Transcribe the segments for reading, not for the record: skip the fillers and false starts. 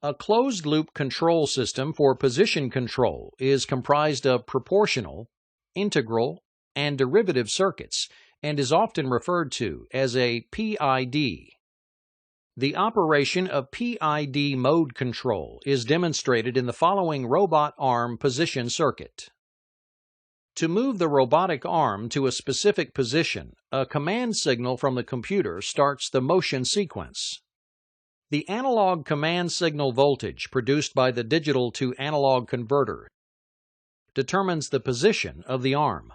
A closed-loop control system for position control is comprised of proportional, integral, and derivative circuits and is often referred to as a PID. The operation of PID mode control is demonstrated in the following robot arm position circuit. To move the robotic arm to a specific position, a command signal from the computer starts the motion sequence. The analog command signal voltage produced by the digital to analog converter determines the position of the arm.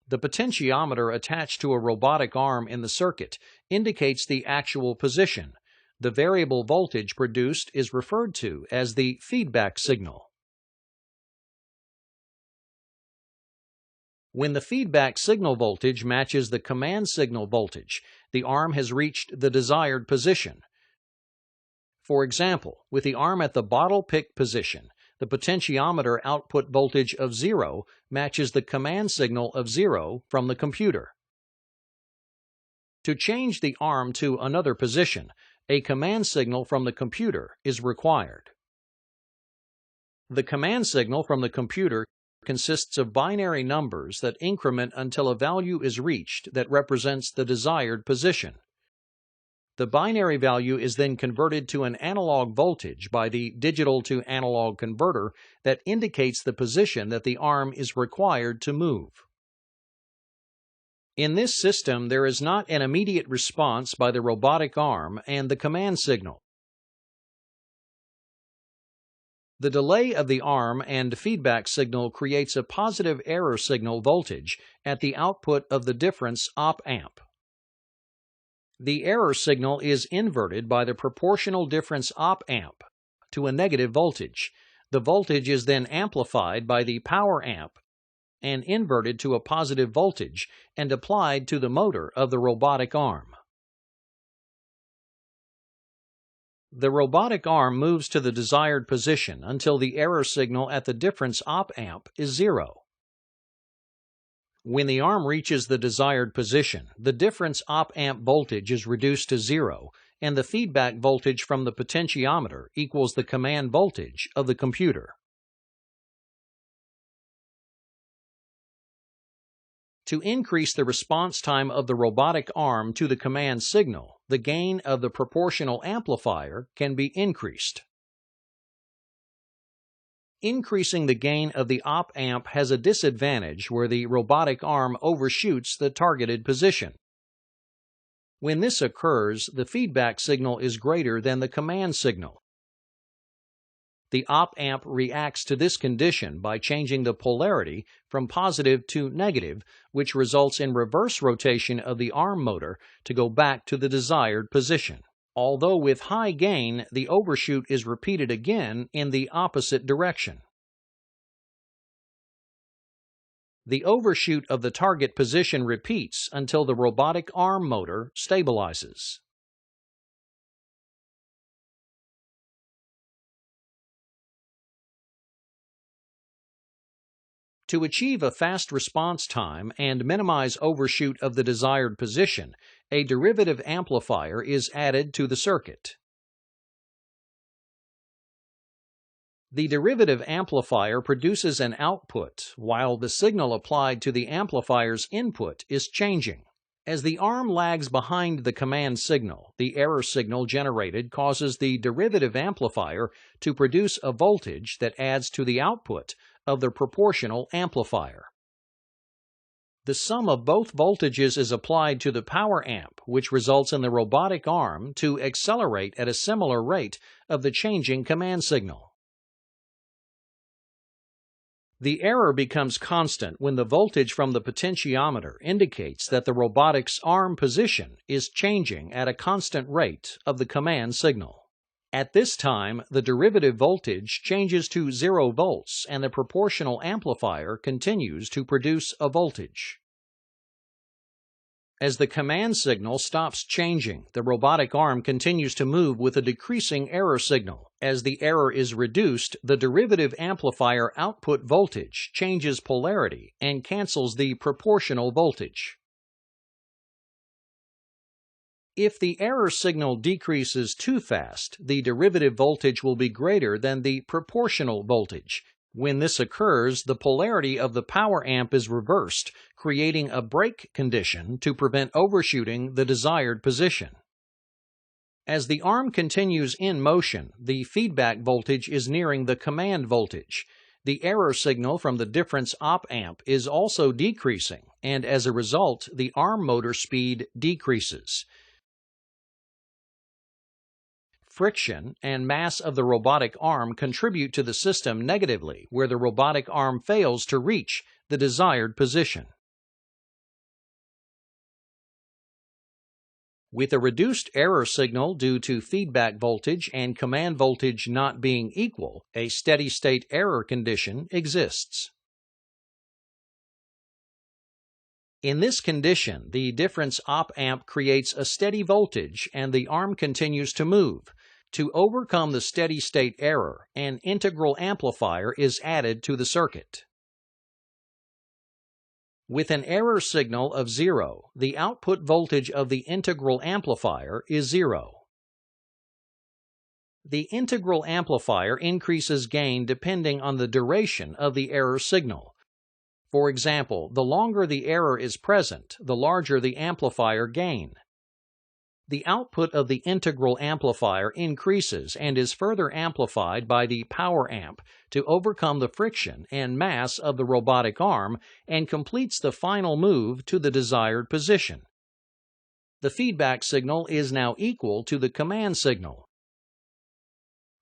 The potentiometer attached to a robotic arm in the circuit indicates the actual position. The variable voltage produced is referred to as the feedback signal. When the feedback signal voltage matches the command signal voltage, the arm has reached the desired position. For example, with the arm at the bottle pick position, the potentiometer output voltage of 0 matches the command signal of 0 from the computer. To change the arm to another position, a command signal from the computer is required. The command signal from the computer consists of binary numbers that increment until a value is reached that represents the desired position. The binary value is then converted to an analog voltage by the digital to analog converter that indicates the position that the arm is required to move. In this system, there is not an immediate response by the robotic arm and the command signal. The delay of the arm and feedback signal creates a positive error signal voltage at the output of the difference op-amp. The error signal is inverted by the proportional difference op-amp to a negative voltage. The voltage is then amplified by the power amp and inverted to a positive voltage and applied to the motor of the robotic arm. The robotic arm moves to the desired position until the error signal at the difference op-amp is 0. When the arm reaches the desired position, the difference op-amp voltage is reduced to 0, and the feedback voltage from the potentiometer equals the command voltage of the computer. To increase the response time of the robotic arm to the command signal, the gain of the proportional amplifier can be increased. Increasing the gain of the op-amp has a disadvantage where the robotic arm overshoots the targeted position. When this occurs, the feedback signal is greater than the command signal. The op-amp reacts to this condition by changing the polarity from positive to negative, which results in reverse rotation of the arm motor to go back to the desired position. Although with high gain, the overshoot is repeated again in the opposite direction. The overshoot of the target position repeats until the robotic arm motor stabilizes. To achieve a fast response time and minimize overshoot of the desired position, a derivative amplifier is added to the circuit. The derivative amplifier produces an output while the signal applied to the amplifier's input is changing. As the arm lags behind the command signal, the error signal generated causes the derivative amplifier to produce a voltage that adds to the output of the proportional amplifier. The sum of both voltages is applied to the power amp, which results in the robotic arm to accelerate at a similar rate of the changing command signal. The error becomes constant when the voltage from the potentiometer indicates that the robotic's arm position is changing at a constant rate of the command signal. At this time, the derivative voltage changes to 0 volts and the proportional amplifier continues to produce a voltage. As the command signal stops changing, the robotic arm continues to move with a decreasing error signal. As the error is reduced, the derivative amplifier output voltage changes polarity and cancels the proportional voltage. If the error signal decreases too fast, the derivative voltage will be greater than the proportional voltage. When this occurs, the polarity of the power amp is reversed, creating a break condition to prevent overshooting the desired position. As the arm continues in motion, the feedback voltage is nearing the command voltage. The error signal from the difference op amp is also decreasing, and as a result, the arm motor speed decreases. Friction and mass of the robotic arm contribute to the system negatively, where the robotic arm fails to reach the desired position. With a reduced error signal due to feedback voltage and command voltage not being equal, a steady-state error condition exists. In this condition, the difference op amp creates a steady voltage and the arm continues to move. To overcome the steady-state error, an integral amplifier is added to the circuit. With an error signal of 0, the output voltage of the integral amplifier is 0. The integral amplifier increases gain depending on the duration of the error signal. For example, the longer the error is present, the larger the amplifier gain. The output of the integral amplifier increases and is further amplified by the power amp to overcome the friction and mass of the robotic arm and completes the final move to the desired position. The feedback signal is now equal to the command signal.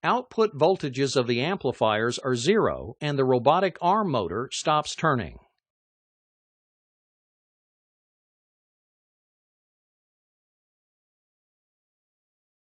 Output voltages of the amplifiers are 0 and the robotic arm motor stops turning.